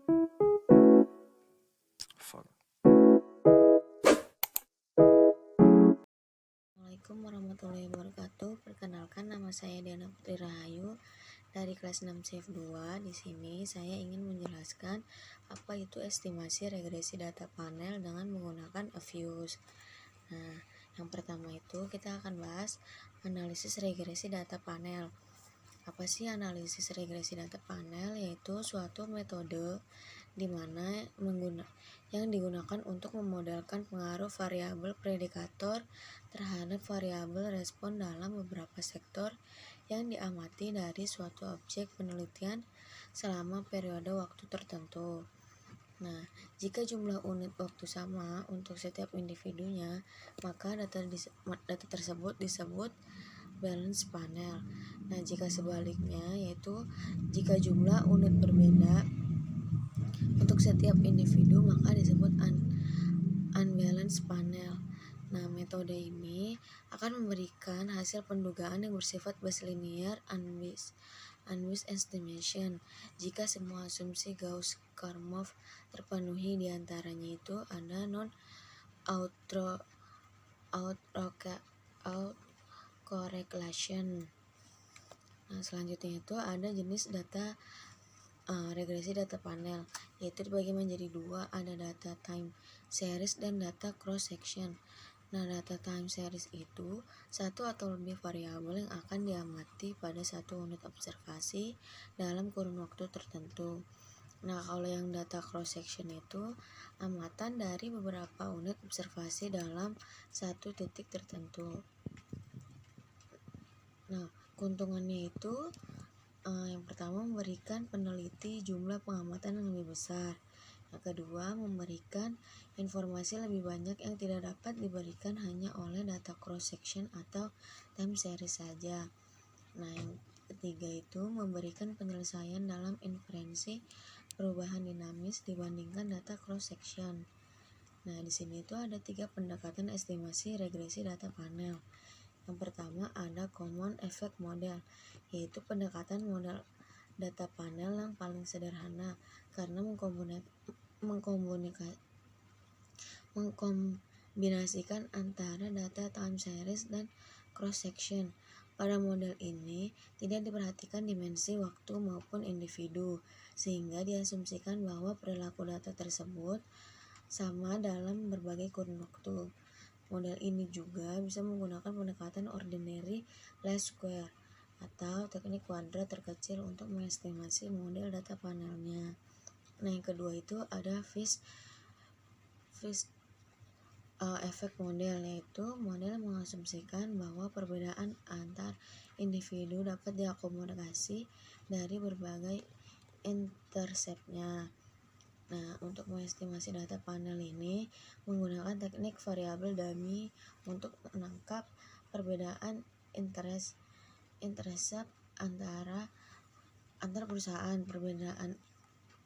Fuck. Assalamualaikum warahmatullahi wabarakatuh. Perkenalkan, nama saya Diana Putri Rahayu dari kelas 6 CF 2. Di sini saya ingin menjelaskan apa itu estimasi regresi data panel dengan menggunakan a views. Nah, yang pertama itu kita akan bahas analisis regresi data panel. Apa sih analisis regresi data panel? Yaitu suatu metode di mana yang digunakan untuk memodelkan pengaruh variabel predikator terhadap variabel respon dalam beberapa sektor yang diamati dari suatu objek penelitian selama periode waktu tertentu. Nah, jika jumlah unit waktu sama untuk setiap individunya, maka data tersebut disebut balance panel. Nah, jika sebaliknya, yaitu jika jumlah unit berbeda untuk setiap individu, maka disebut unbalanced panel. Nah, metode ini akan memberikan hasil pendugaan yang bersifat Bayes linear unbiased estimation jika semua asumsi Gauss-Kármán terpenuhi. Diantaranya itu ada autocorrelation. Nah, selanjutnya itu ada jenis data regresi data panel, yaitu dibagi menjadi dua, ada data time series dan data cross section. Nah, data time series itu satu atau lebih variabel yang akan diamati pada satu unit observasi dalam kurun waktu tertentu. Nah, kalau yang data cross section itu amatan dari beberapa unit observasi dalam satu titik tertentu. Nah, keuntungannya itu yang pertama, memberikan peneliti jumlah pengamatan yang lebih besar. Yang kedua, memberikan informasi lebih banyak yang tidak dapat diberikan hanya oleh data cross section atau time series saja. Nah, yang ketiga itu memberikan penyelesaian dalam inferensi perubahan dinamis dibandingkan data cross section. Nah, di sini itu ada 3 pendekatan estimasi regresi data panel. Yang pertama ada common effect model, yaitu pendekatan model data panel yang paling sederhana karena mengkombinasikan antara data time series dan cross section. Pada model ini tidak diperhatikan dimensi waktu maupun individu, sehingga diasumsikan bahwa perilaku data tersebut sama dalam berbagai kurun waktu. Model ini juga bisa menggunakan pendekatan ordinary least square atau teknik kuadrat terkecil untuk mengestimasi model data panelnya. Nah, yang kedua itu ada Fish effect model, yaitu model mengasumsikan bahwa perbedaan antar individu dapat diakomodasi dari berbagai interceptnya. Nah, untuk mengestimasi data panel ini menggunakan teknik variabel dummy untuk menangkap perbedaan intercept antar perusahaan.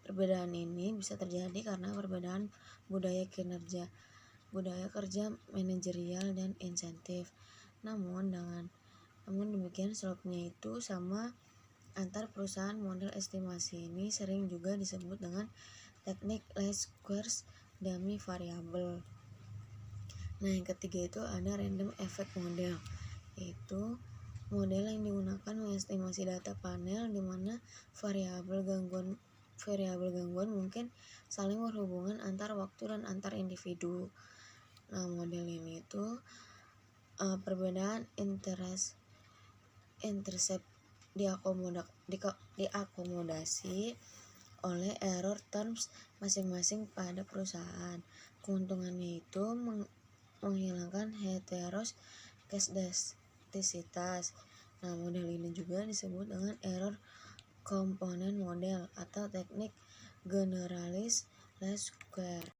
Perbedaan ini bisa terjadi karena perbedaan budaya kerja manajerial dan insentif. Namun demikian slope-nya itu sama antar perusahaan. Model estimasi ini sering juga disebut dengan teknik least squares dummy variable. Nah, yang ketiga itu ada random effect model, yaitu model yang digunakan mengestimasi data panel di mana variabel gangguan mungkin saling berhubungan antar waktu dan antar individu. Nah, model ini itu perbedaan intercept diakomodasi oleh error terms masing-masing pada perusahaan. Keuntungannya itu menghilangkan heteroskedastisitas. Nah, model ini juga disebut dengan error component model atau teknik generalized least square.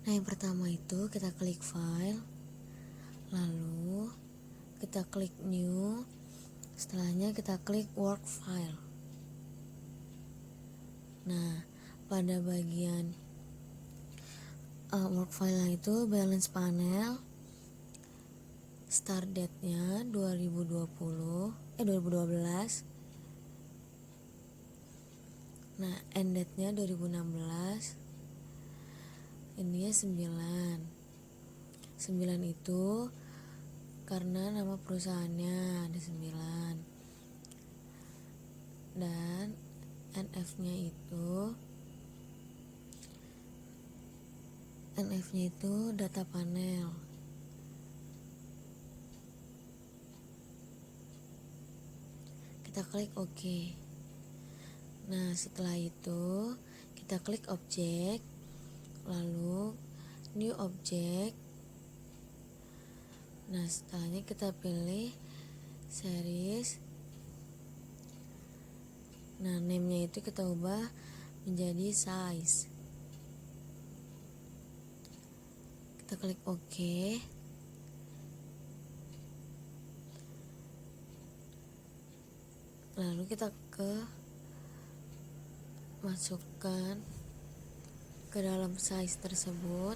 Nah, yang pertama itu kita klik file, lalu kita klik new, setelahnya kita klik work file. Nah, pada bagian work file itu balance panel, start date-nya 2012, Nah, end date-nya 2016. Ininya 9. 9 itu karena nama perusahaannya ada 9. Dan NF-nya itu data panel. Kita klik OK. Nah, setelah itu kita klik objek, lalu new object. Nah, setelahnya kita pilih series. Nah, name-nya itu kita ubah menjadi size. Kita klik OK. Lalu kita masukkan ke dalam size tersebut.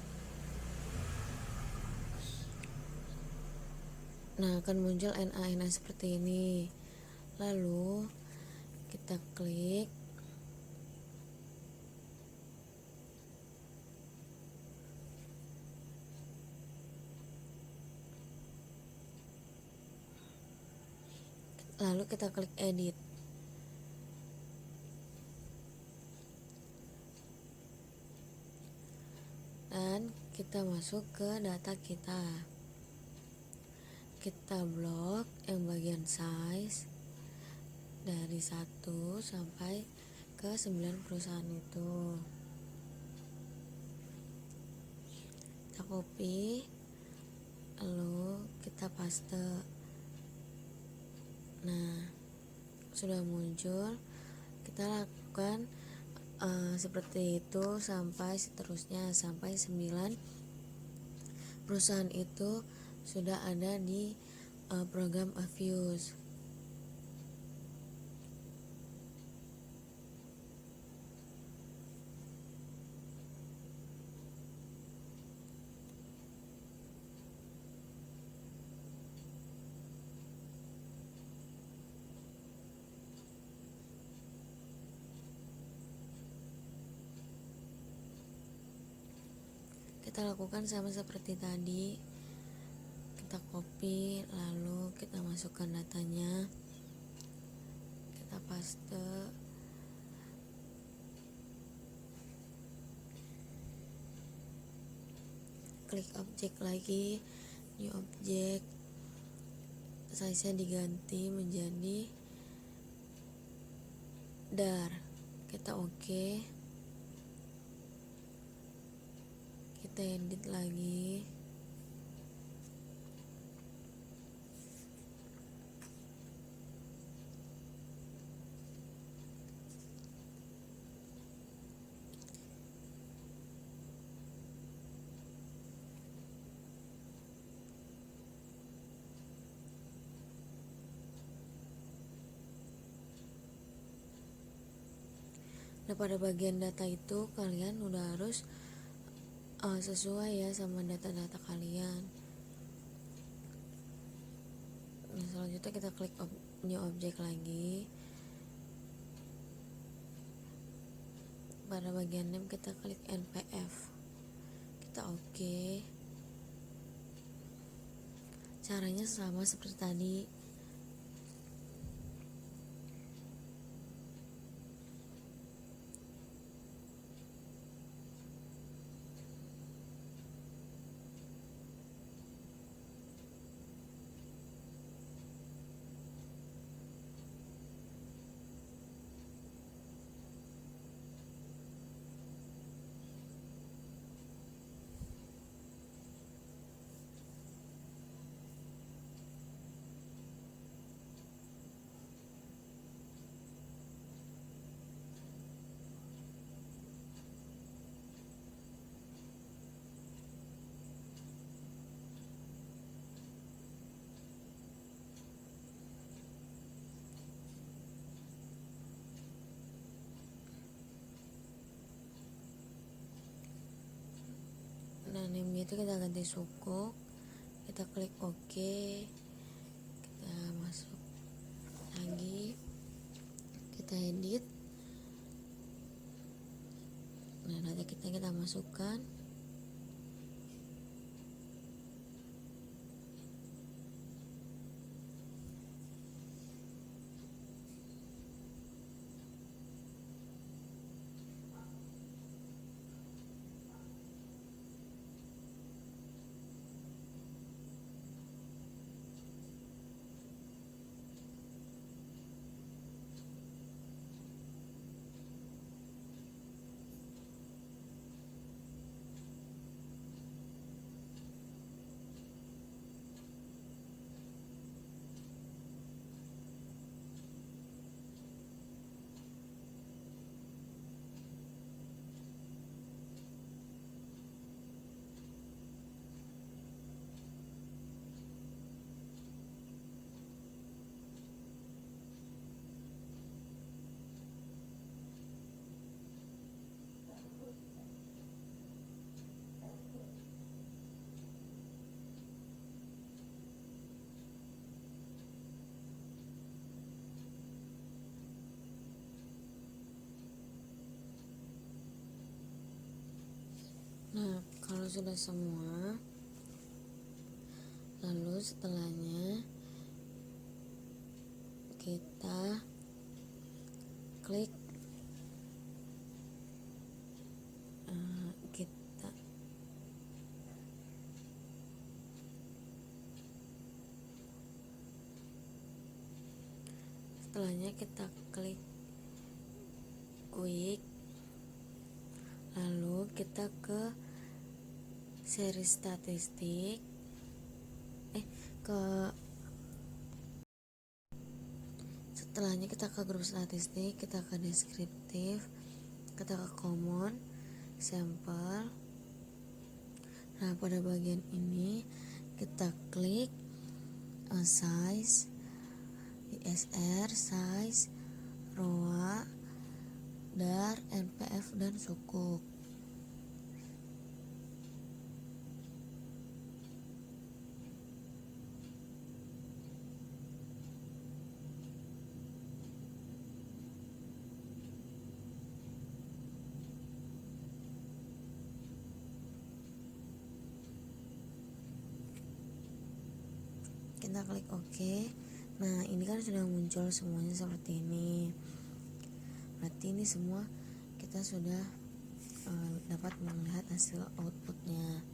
Nah, akan muncul NA seperti ini. Lalu kita klik. Lalu kita klik edit. Dan kita masuk ke data kita. Kita blok yang bagian size dari 1 sampai ke 9 perusahaan itu. Kita copy, lalu kita paste. Nah, sudah muncul. Kita lakukan seperti itu sampai seterusnya, sampai 9 perusahaan itu sudah ada di program Avius. Kita lakukan sama seperti tadi. Kita copy, lalu kita masukkan datanya, kita paste. Klik objek lagi, new object. Size-nya diganti menjadi dar. Kita OK. Kita edit lagi. Nah, pada bagian data itu kalian udah harus sesuai ya sama data-data kalian. Nah, selanjutnya kita klik new object lagi. Pada bagian name kita klik NPF. Kita OK. Caranya sama seperti tadi. Nah, name itu kita ganti sukuk. Kita klik OK. Kita masuk lagi. Kita edit. Nah, nanti kita masukkan. Nah, kalau sudah semua, lalu setelahnya kita klik kita setelahnya kita klik quick, lalu kita ke seri statistik, setelahnya kita ke grup statistik, kita ke deskriptif, kita ke common, sampel. Nah, pada bagian ini kita klik size, ISR, size, ROA, DAR, NPF, dan sukuk. Kita klik OK. Nah, ini kan sudah muncul semuanya seperti ini. Berarti ini semua kita sudah dapat melihat hasil outputnya.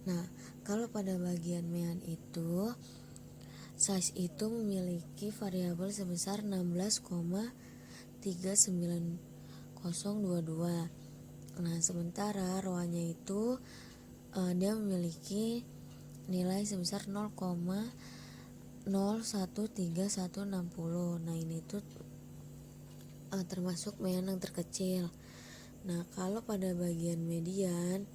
Nah, kalau pada bagian mean itu, size itu memiliki variabel sebesar 16,39022. Nah, sementara ROA-nya itu dia memiliki nilai sebesar 0,013160. Nah, ini tuh termasuk mean yang terkecil. Nah, kalau pada bagian median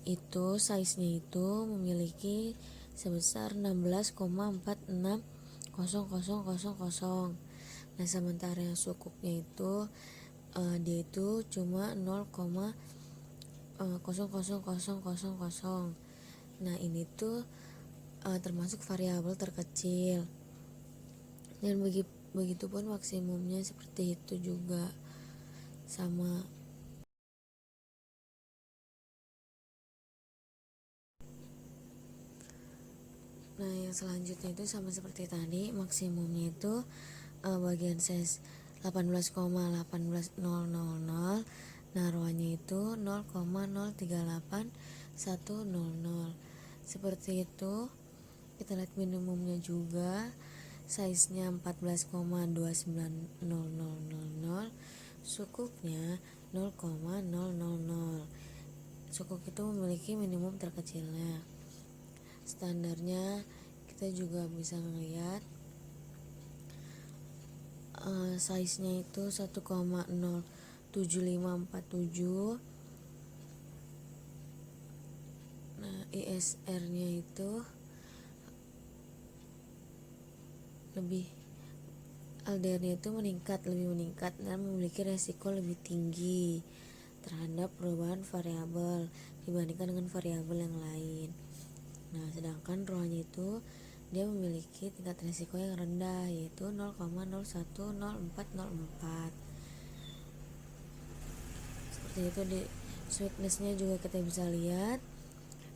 itu size-nya itu memiliki sebesar 16,460000. Nah, sementara yang sukuknya itu dia itu cuma 0,000000. Nah, ini tuh termasuk variabel terkecil. Dan begitupun maksimumnya seperti itu juga sama. Nah, yang selanjutnya itu sama seperti tadi, maksimumnya itu bagian size 18,18000. Nah, ROA-nya itu 0,038100. Seperti itu. Kita lihat minimumnya juga, size-nya 14,290000, sukuknya 0,000. Sukuk itu memiliki minimum terkecilnya. Standarnya kita juga bisa melihat size-nya itu 1,07547. Nah, ISR-nya itu lebih, LDR-nya itu lebih meningkat dan memiliki resiko lebih tinggi terhadap perubahan variabel dibandingkan dengan variabel yang lain. Nah, sedangkan ROA-nya itu dia memiliki tingkat risiko yang rendah, yaitu 0,010404. seperti itu. Di sweetnessnya juga kita bisa lihat,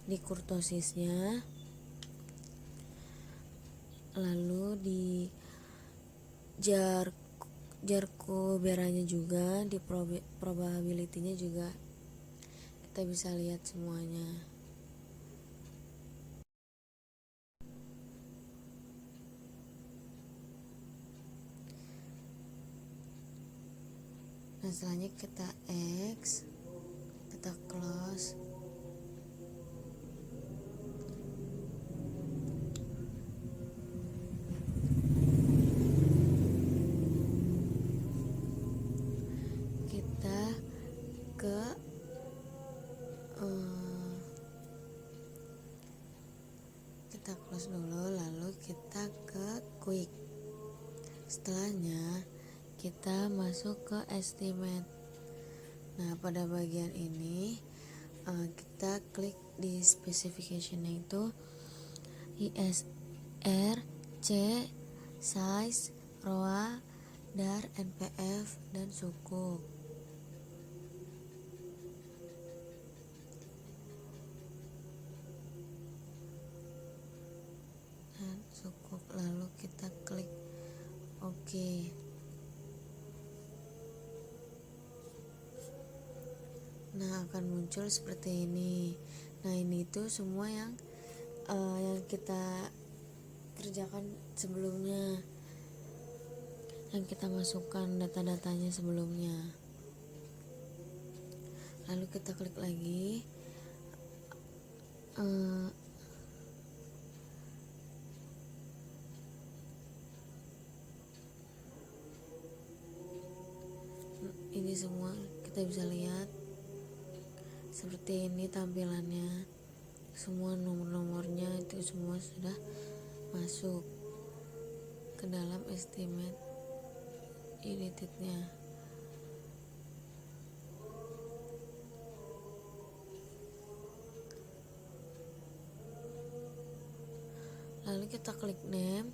di kurtosisnya, lalu di Jarko-Beranya juga, di probability-nya juga kita bisa lihat semuanya. Nah, selanjutnya kita X, kita close. Kita ke kita close dulu, lalu kita ke quick. Setelahnya kita masuk ke estimate. Nah, pada bagian ini kita klik di specification, yaitu ISR, C, size, ROA, DAR, NPF, dan sukuk. Lalu kita klik OK. Nah, akan muncul seperti ini. Nah, ini tuh semua yang kita kerjakan sebelumnya, yang kita masukkan data-datanya sebelumnya. Lalu kita klik lagi, ini semua kita bisa lihat seperti ini tampilannya. Semua nomor-nomornya itu semua sudah masuk ke dalam estimate edited-nya. Lalu kita klik name,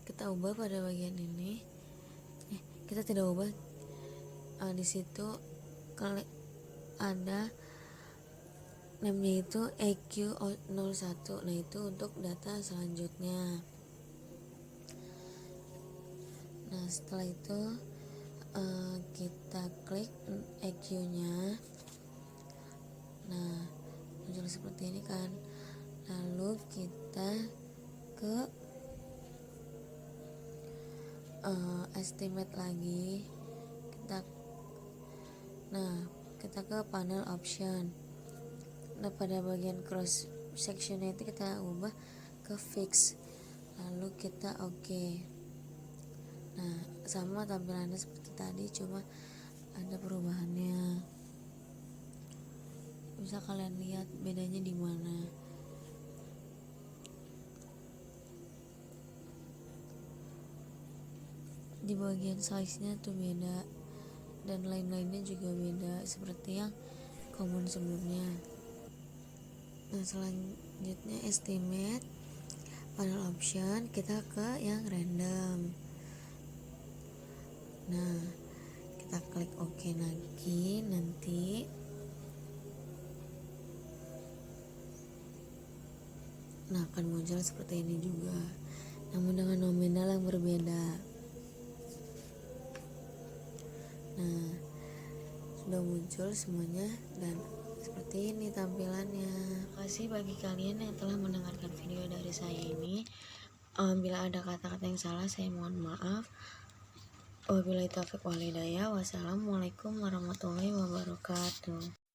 kita ubah pada bagian ini. Kita tidak ubah, di situ klik ada namanya itu EQ01. Nah, itu untuk data selanjutnya. Nah, setelah itu kita klik EQ-nya. Nah, muncul seperti ini kan. Lalu kita ke estimate lagi. Kita ke panel option. Nah, pada bagian cross section itu kita ubah ke fix, lalu kita OK. Nah, sama tampilannya seperti tadi, cuma ada perubahannya. Bisa kalian lihat bedanya di mana. Di bagian size-nya tuh beda, dan lain-lainnya juga beda seperti yang common sebelumnya. Nah, selanjutnya estimate, panel option, kita ke yang random. Nah, kita klik OK lagi. Nanti akan muncul seperti ini juga, namun dengan nominal yang berbeda. Nah, sudah muncul semuanya dan seperti ini tampilannya. Terima kasih bagi kalian yang telah mendengarkan video dari saya ini. Bila ada kata-kata yang salah, saya mohon maaf. Wabillahi taufiq wal hidayah. Wassalamualaikum warahmatullahi wabarakatuh.